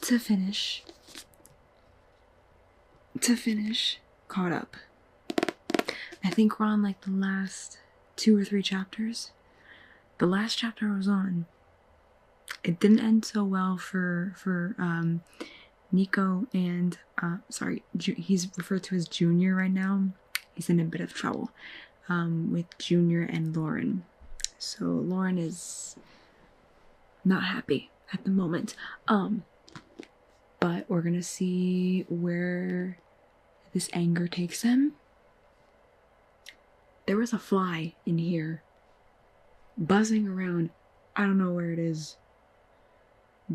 to finish, caught up. I think we're on like the last 2 or 3 chapters. The last chapter I was on, it didn't end so well for Nico and he's referred to as Junior right now. He's in a bit of trouble with Junior and Lauren. So Lauren is not happy at the moment. But we're gonna see where this anger takes them. There was a fly in here buzzing around. I don't know where it is,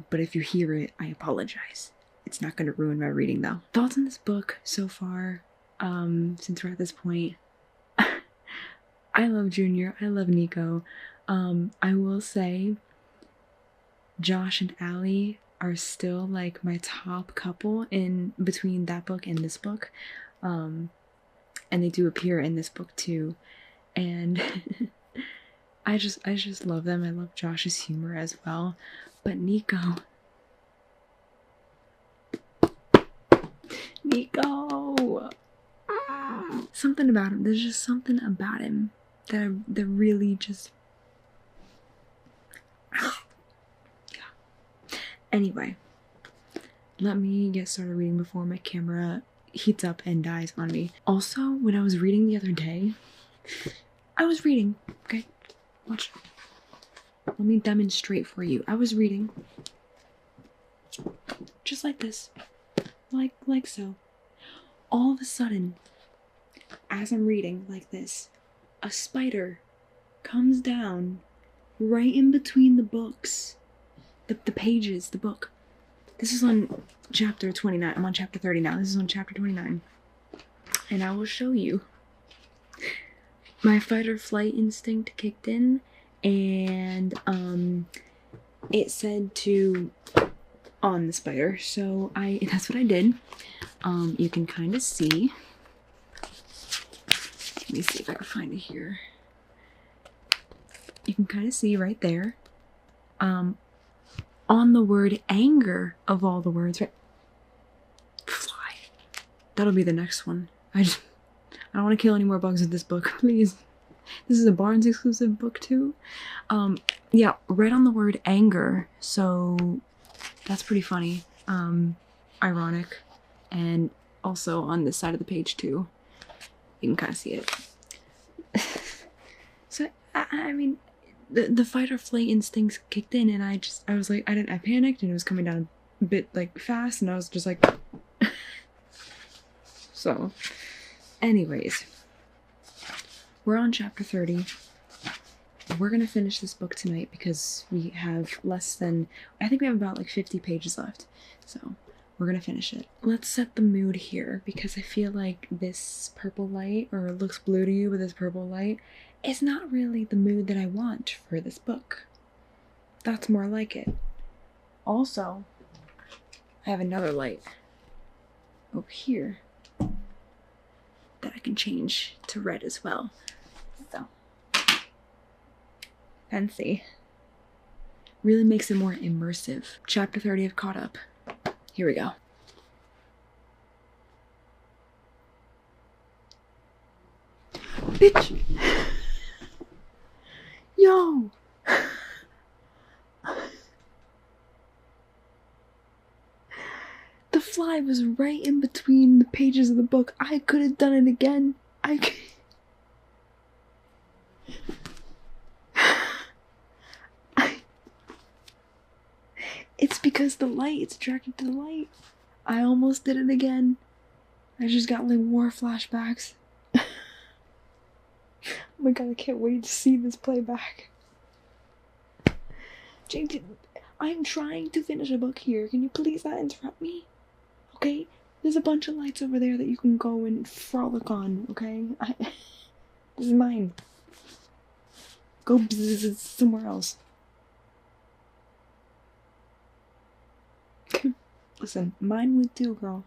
but if you hear it, I apologize. It's not going to ruin my reading though. Thoughts on this book so far, since we're at this point. I love Junior, I love Nico. I will say Josh and Aly are still like my top couple in between that book and this book. And they do appear in this book too. And I just love them. I love Josh's humor as well. But Nico, something about him. There's just something about him that really just, yeah. Anyway, let me get started reading before my camera heats up and dies on me. Also, when I was reading the other day, I was reading, okay? Watch. Let me demonstrate for you. I was reading. Just like this. Like so. All of a sudden, as I'm reading like this, a spider comes down right in between the books. The pages, the book. This is on chapter 29. I'm on chapter 30 now. This is on chapter 29. And I will show you. My fight or flight instinct kicked in, and it said to on the spider, so that's what I did. You can kind of see. Let me see if I can find it here. You can kind of see right there. On the word anger of all the words, right? Fly. That'll be the next one. I don't want to kill any more bugs with this book, please. This is a Barnes exclusive book too. Yeah, right on the word anger. So that's pretty funny. Ironic. And also on this side of the page too. You can kind of see it. So, I mean, the fight or flight instincts kicked in, and I was like, I panicked, and it was coming down a bit like fast, and I was just like, so, anyways, we're on chapter 30. We're gonna finish this book tonight because we have less than, I think we have about like 50 pages left, so we're gonna finish it. Let's set the mood here, because I feel like this purple light, or it looks blue to you with this purple light, is not really the mood that I want for this book. That's more like it. Also, I have another light over here that I can change to red as well. So, fancy. Really makes it more immersive. Chapter 30 of Caught Up. Here we go. Bitch! Yo! The fly was right in between the pages of the book. I could have done it again. It's because the light, it's attracted to the light. I almost did it again. I just got like war flashbacks. Oh my god, I can't wait to see this playback. Jake, I'm trying to finish a book here. Can you please not interrupt me? Okay? There's a bunch of lights over there that you can go and frolic on, okay? This is mine. Go bzzz somewhere else. Listen, mine would too, girl.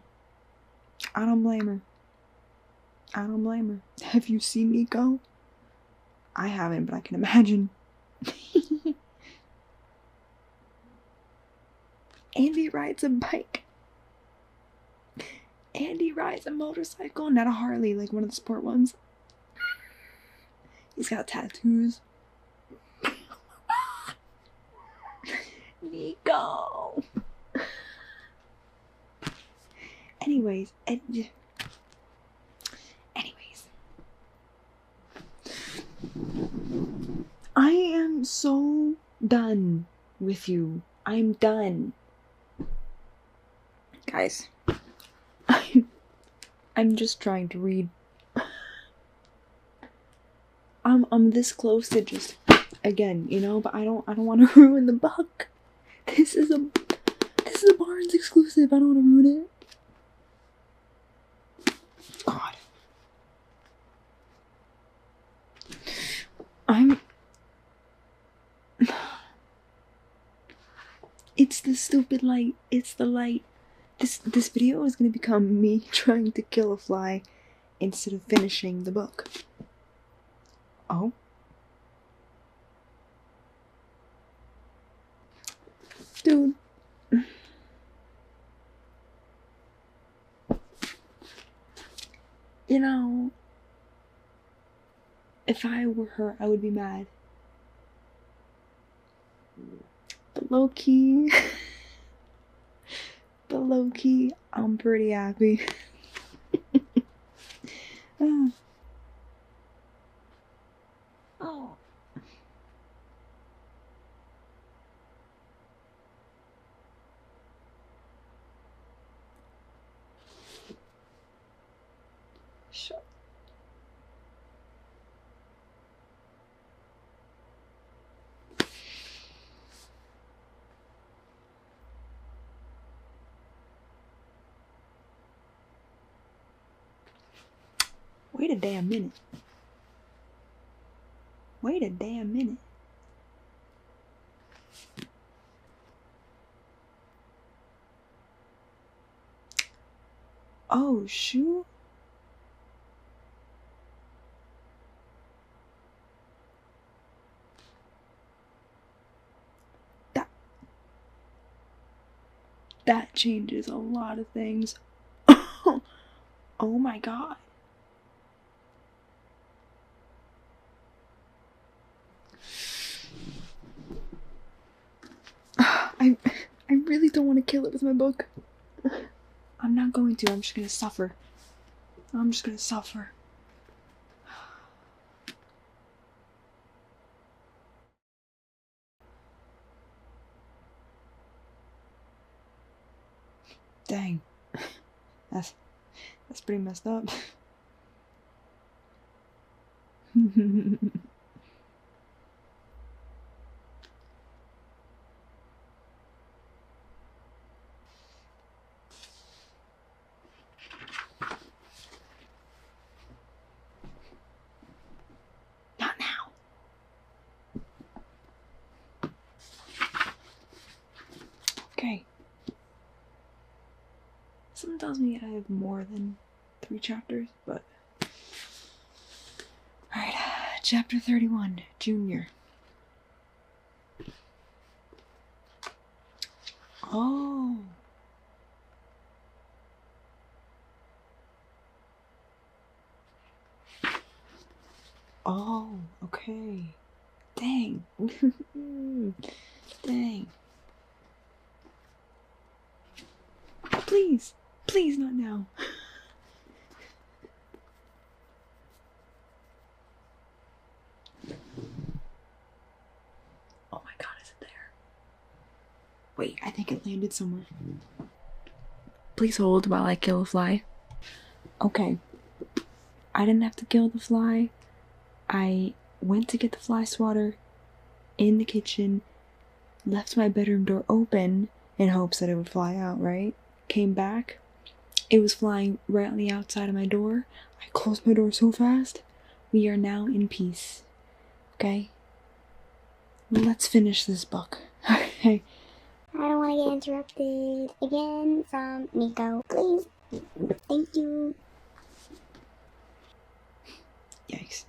I don't blame her. I don't blame her. Have you seen Nico? I haven't, but I can imagine. Andy rides a bike. Andy rides a motorcycle, not a Harley, like one of the sport ones. He's got tattoos. Nico. Anyways. I am so done with you. I'm done. Guys. I'm just trying to read. I'm this close to just again, you know, but I don't want to ruin the book. This is a Barnes exclusive. I don't want to ruin it. God. It's the stupid light. It's the light. This video is gonna become me trying to kill a fly instead of finishing the book. Oh. Dude. You know, if I were her, I would be mad. But low-key, I'm pretty happy. Oh. Sure. Wait a damn minute. Wait a damn minute. Oh, shoot. That changes a lot of things. Oh my god. I really don't want to kill it with my book. I'm not going to. I'm just gonna suffer. I'm just gonna suffer. Dang. That's pretty messed up. Not now. Okay. Something tells me I have more than 3 chapters, but... Alright, chapter 31, Junior. Oh. Oh, okay. Dang. Dang. Please. Please, not now. Oh my god, is it there? Wait, I think it landed somewhere. Please hold while I kill a fly. Okay. I didn't have to kill the fly. I went to get the fly swatter in the kitchen, left my bedroom door open in hopes that it would fly out, right? Came back. It was flying right on the outside of my door. I closed my door so fast. We are now in peace. Okay? Let's finish this book. Okay. I don't want to get interrupted again from Nico. Please. Thank you. Yikes.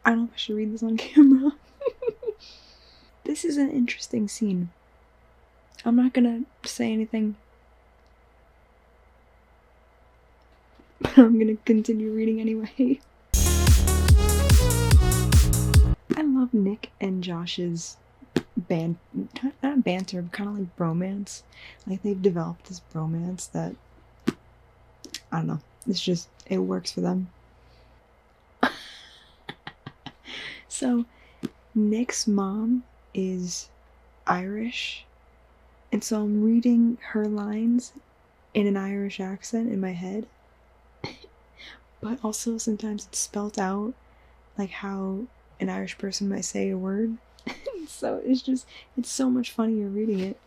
I don't know if I should read this on camera. This is an interesting scene. I'm not gonna say anything, but I'm gonna continue reading anyway. I love Nick and Josh's not banter, but kind of like bromance. Like, they've developed this bromance that, I don't know, it works for them. So, Nick's mom is Irish, and so I'm reading her lines in an Irish accent in my head, but also sometimes it's spelt out like how an Irish person might say a word. So it's so much funnier reading it.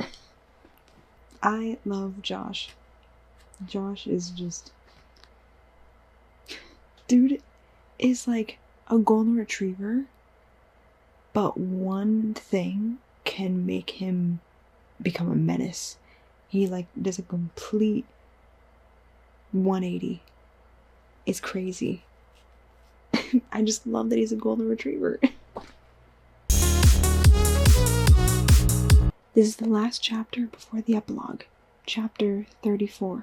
I love Josh. Josh is dude is like a golden retriever, but one thing can make him become a menace. He like does a complete 180. It's crazy. I just love that he's a golden retriever. This is the last chapter before the epilogue. Chapter 34.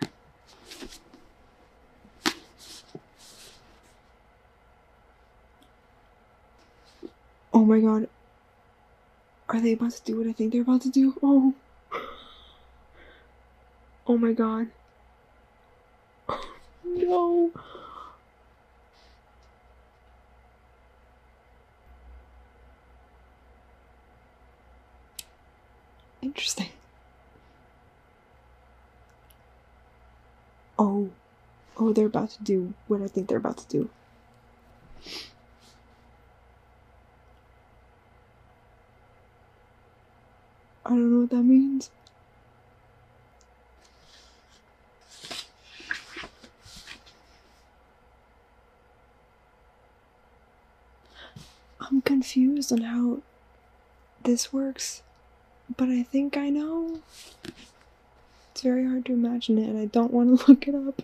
Oh my god. Are they about to do what I think they're about to do? Oh. Oh my god. No. Interesting. Oh. Oh, they're about to do what I think they're about to do. I don't know what that means. I'm confused on how this works, but I think I know. It's very hard to imagine it, and I don't want to look it up.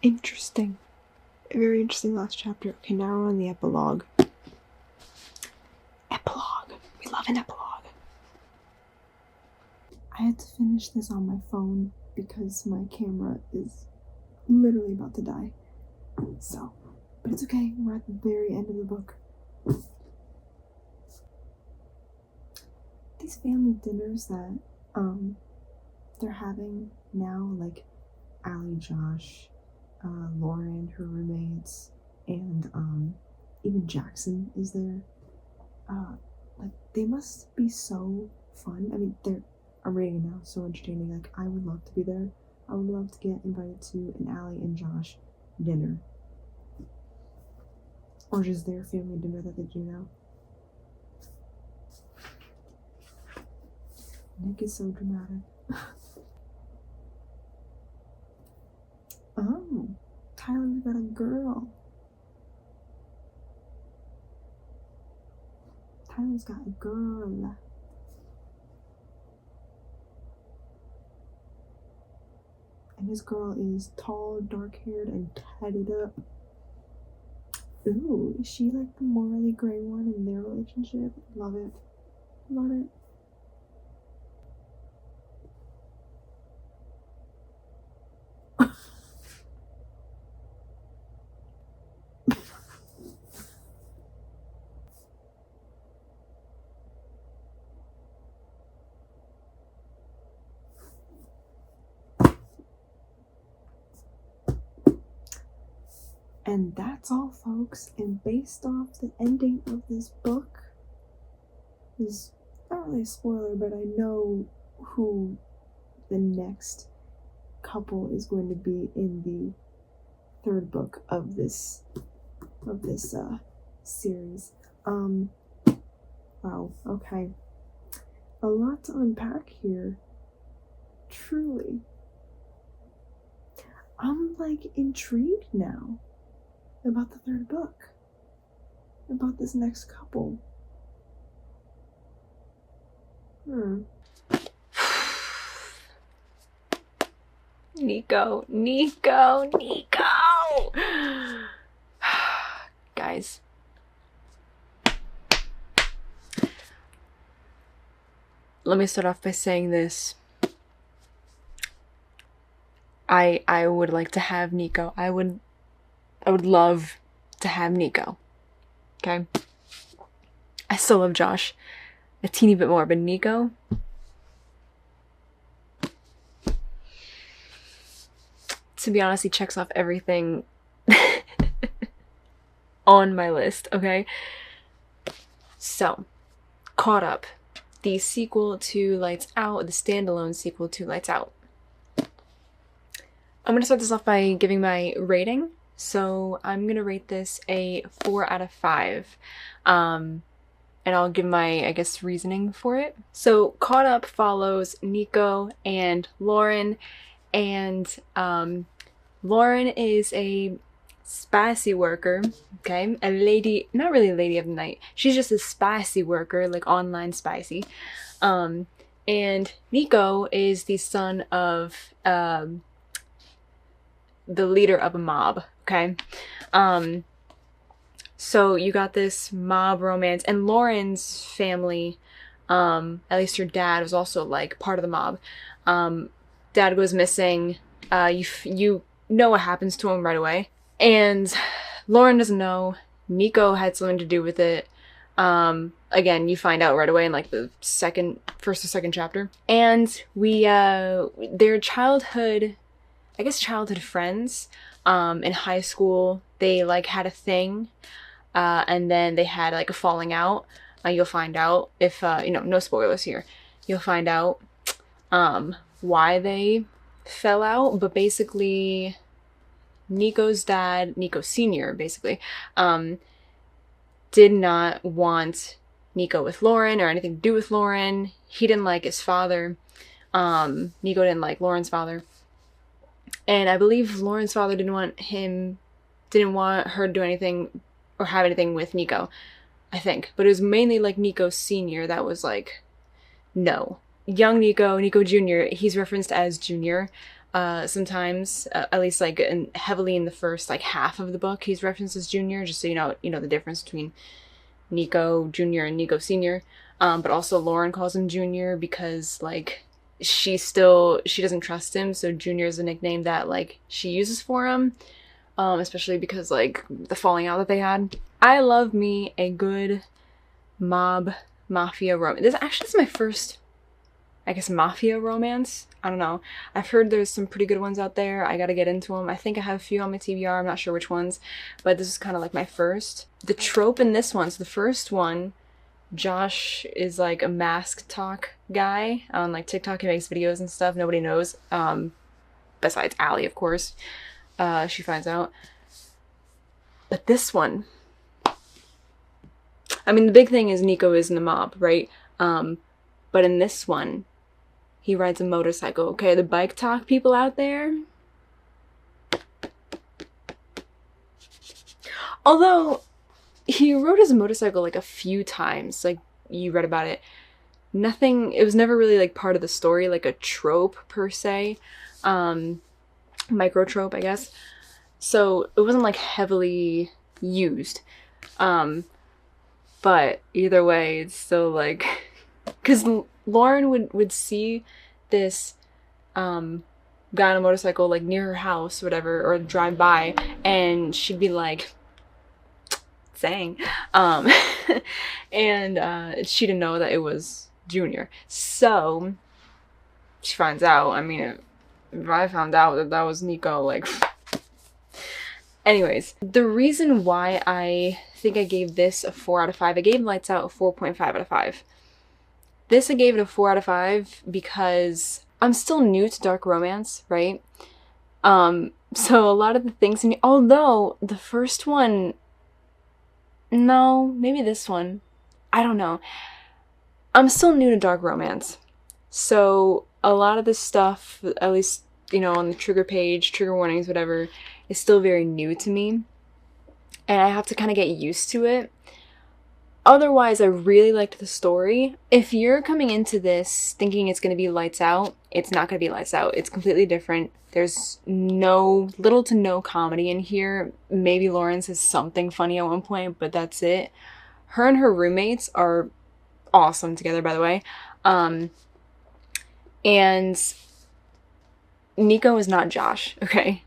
Interesting. A very interesting last chapter. Okay, now we're on the epilogue. Epilogue. We love an epilogue. I had to finish this on my phone because my camera is literally about to die. So, but it's okay. We're at the very end of the book. These family dinners that they're having now, like Aly, Josh, Lauren, her roommates, and even Jackson is there. Like, they must be so fun. I mean, I'm reading it now, so entertaining. Like, I would love to be there. I would love to get invited to an Aly and Josh dinner, or just their family dinner that they do now. Nick is so dramatic. Oh, Tyler's got a girl. Tyler's got a girl. And his girl is tall, dark-haired, and tatted up. Ooh, is she like the morally gray one in their relationship? Love it. Love it. And that's all, folks. And based off the ending of this book, is not really a spoiler, but I know who the next couple is going to be in the third book of this series. Wow, okay. A lot to unpack here. Truly. I'm like intrigued now about the third book. about this next couple. Nico. Guys. Let me start off by saying this. I would like to have Nico. I would love to have Nico. Okay? I still love Josh a teeny bit more, but Nico, to be honest, he checks off everything on my list, okay? So, Caught Up, the sequel to Lights Out, the standalone sequel to Lights Out. I'm gonna start this off by giving my rating. So I'm gonna rate this a 4 out of 5. And I'll give my, I guess, reasoning for it. So Caught Up follows Nico and Lauren, and Lauren is a spicy worker, okay? A lady, not really a lady of the night. She's just a spicy worker, like online spicy. And Nico is the son of the leader of a mob, okay? So you got this mob romance, and Lauren's family, at least her dad was also like part of the mob. Dad goes missing. You know what happens to him right away. And Lauren doesn't know. Nico had something to do with it. Again, you find out right away in like the first or second chapter. And their childhood friends, in high school, they like had a thing, and then they had like a falling out. You'll find out if, no spoilers here. You'll find out, why they fell out, but basically Nico's dad, Nico Sr., basically, did not want Nico with Lauren or anything to do with Lauren. He didn't like his father. Nico didn't like Lauren's father. And I believe Lauren's father didn't want her to do anything or have anything with Nico, I think. But it was mainly like Nico Sr. that was like, no. Young Nico, Nico Jr., he's referenced as Junior. Sometimes, at least like heavily in the first like half of the book, he's referenced as Junior, just so you know the difference between Nico Jr. and Nico Sr. But also Lauren calls him Junior because like she doesn't trust him, so Junior is a nickname that like she uses for him, especially because like the falling out that they had. I love me a good mafia romance. This is my first, I guess, mafia romance. I don't know. I've heard there's some pretty good ones out there. I gotta get into them. I think I have a few on my TBR. I'm not sure which ones, but this is kind of like my first. The trope in this one, so the first one, Josh is like a mask talk guy on like TikTok. He makes videos and stuff. Nobody knows, besides Aly, of course. She finds out. But this one, I mean, the big thing is Nico is in the mob, right? But in this one, he rides a motorcycle. Okay, the bike talk people out there. Although he rode his motorcycle like a few times, like you read about it. It was never really like part of the story, like a trope per se. Micro trope, I guess. So it wasn't like heavily used. But either way, it's still like, because Lauren would see this guy on a motorcycle like near her house, whatever, or drive by, and she'd be like, dang. And she didn't know that it was Junior. So she finds out. I mean, if I found out that was Nico, like... Anyways, the reason why I think I gave this a 4 out of 5, I gave Lights Out a 4.5 out of 5. This I gave it a 4 out of 5 because I'm still new to dark romance, right? So a lot of the things although the first one, no, maybe this one, I don't know. I'm still new to dark romance. So a lot of this stuff, at least, on the trigger page, trigger warnings, whatever, is still very new to me. And I have to kind of get used to it. Otherwise, I really liked the story. If you're coming into this thinking it's going to be Lights Out, it's not going to be Lights Out. It's completely different. There's little to no comedy in here. Maybe Lauren says something funny at one point, but that's it. Her and her roommates are awesome together, by the way. And Nico is not Josh, okay?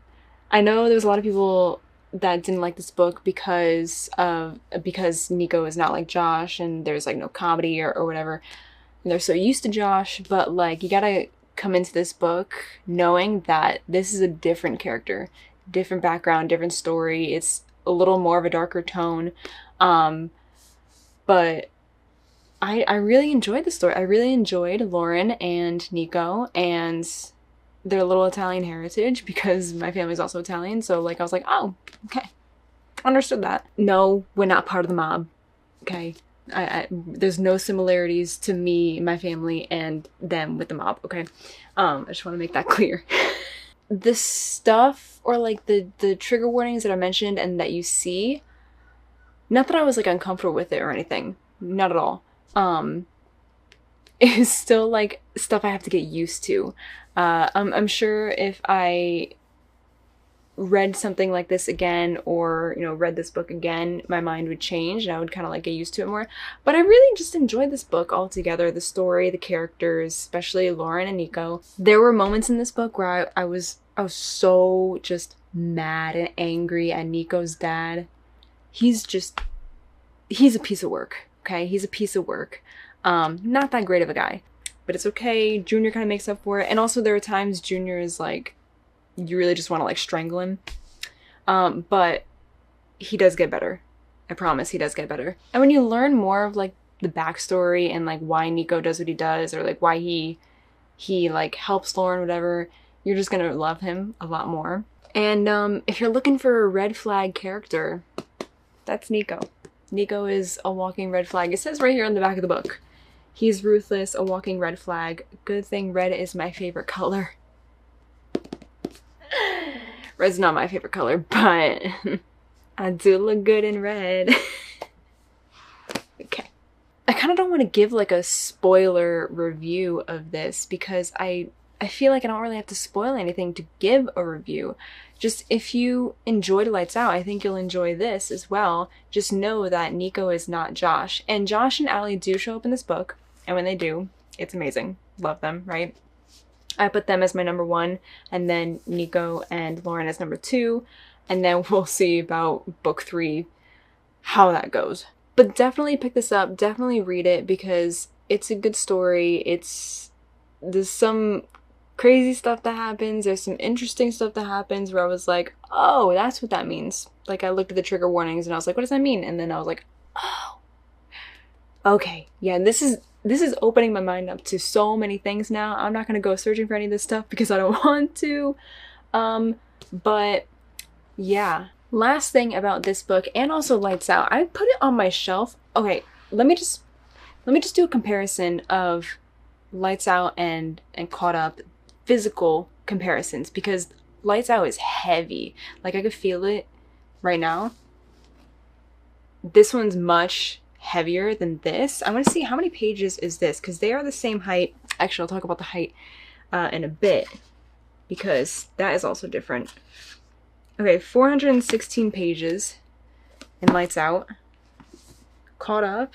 I know there's a lot of people that didn't like this book because Nico is not like Josh and there's like no comedy or whatever. And they're so used to Josh, but like you gotta come into this book knowing that this is a different character, different background, different story. It's a little more of a darker tone. But I really enjoyed the story. I really enjoyed Lauren and Nico and their little Italian heritage because my family's also Italian. So like I was like, oh, okay. Understood that. No, we're not part of the mob. Okay. There's no similarities to me, my family, and them with the mob, okay? I just want to make that clear. The stuff or like the trigger warnings that I mentioned and that you see, not that I was like uncomfortable with it or anything. Not at all. It's still like stuff I have to get used to. I'm sure if I read something like this again or, you know, read this book again, my mind would change and I would kind of like get used to it more. But I really just enjoyed this book altogether. The story, the characters, especially Lauren and Nico. There were moments in this book where I was so just mad and angry at Nico's dad. He's a piece of work, okay? He's a piece of work. Not that great of a guy, but it's okay. Junior kind of makes up for it. And also there are times Junior is like, you really just want to like strangle him. But he does get better. I promise he does get better. And when you learn more of like the backstory and like why Nico does what he does or like why he like helps Lauren, whatever, you're just gonna love him a lot more. And if you're looking for a red flag character, that's Nico. Nico is a walking red flag. It says right here on the back of the book. He's ruthless, a walking red flag. Good thing red is my favorite color. Red's not my favorite color, but I do look good in red. Okay. I kind of don't want to give like a spoiler review of this because I feel like I don't really have to spoil anything to give a review. Just if you enjoyed Lights Out, I think you'll enjoy this as well. Just know that Nico is not Josh. And Josh and Aly do show up in this book. And when they do, it's amazing. Love them, right? I put them as my number 1, and then Nico and Lauren as number 2, and then we'll see about book 3, how that goes. But definitely pick this up, definitely read it, because it's a good story. There's some crazy stuff that happens, there's some interesting stuff that happens where I was like, oh, that's what that means. Like I looked at the trigger warnings and I was like, what does that mean? And then I was like, oh, okay, yeah, this is opening my mind up to so many things now. I'm not gonna go searching for any of this stuff because I don't want to. But yeah. Last thing about this book and also Lights Out, I put it on my shelf. Okay, let me just do a comparison of Lights Out and Caught Up, physical comparisons, because Lights Out is heavy. Like I could feel it right now. This one's much heavier than this. I want to see how many pages is this, because they are the same height. Actually, I'll talk about the height in a bit, because that is also different. Okay, 416 pages in Lights Out. Caught Up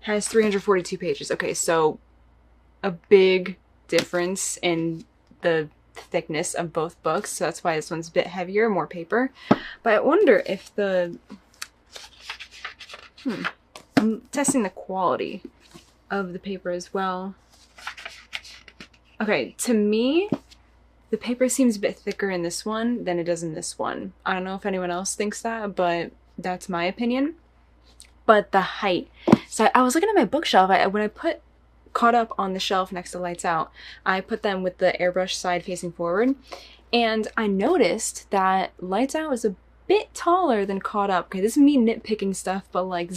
has 342 pages. Okay, so a big difference in the thickness of both books, so that's why this one's a bit heavier, more paper. But I wonder if I'm testing the quality of the paper as well. Okay, to me, the paper seems a bit thicker in this one than it does in this one. I don't know if anyone else thinks that, but that's my opinion. But the height. So I was looking at my bookshelf. When I put Caught Up on the shelf next to Lights Out, I put them with the airbrush side facing forward. And I noticed that Lights Out is a bit taller than Caught Up. Okay, this is me nitpicking stuff, but like,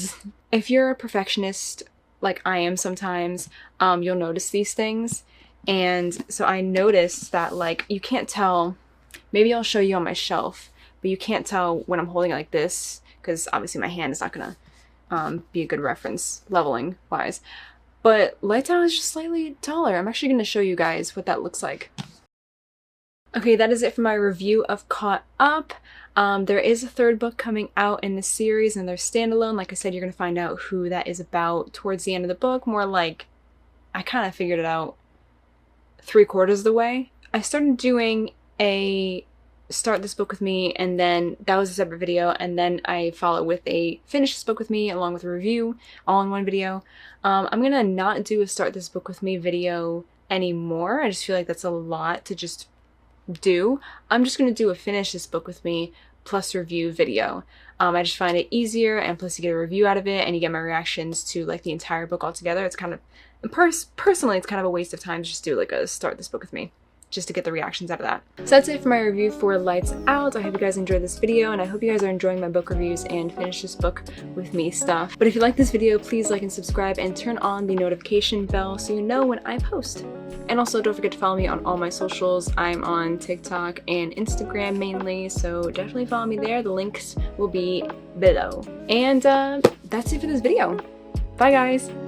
if you're a perfectionist like I am sometimes, you'll notice these things. And so I noticed that like, you can't tell, maybe I'll show you on my shelf, but you can't tell when I'm holding it like this, because obviously my hand is not gonna be a good reference leveling wise. But Lights Out is just slightly taller. I'm actually going to show you guys what that looks like. Okay, that is it for my review of Caught Up. There is a third book coming out in the series, and they're standalone. Like I said, you're going to find out who that is about towards the end of the book. More like, I kind of figured it out 3/4 of the way. I started doing a start this book with me, and then that was a separate video, and then I follow with a finish this book with me along with a review all in one video. I'm gonna not do a start this book with me video anymore. I just feel like that's a lot to just do. I'm just gonna do a finish this book with me plus review video. I just find it easier, and plus you get a review out of it and you get my reactions to like the entire book all together. It's kind of, personally, it's kind of a waste of time to just do like a start this book with me, just to get the reactions out of that. So that's it for my review for Lights Out. I hope you guys enjoyed this video, and I hope you guys are enjoying my book reviews and finish this book with me stuff. But if you like this video, please like and subscribe and turn on the notification bell so you know when I post. And also don't forget to follow me on all my socials. I'm on TikTok and Instagram mainly, so definitely follow me there. The links will be below. And that's it for this video. Bye guys!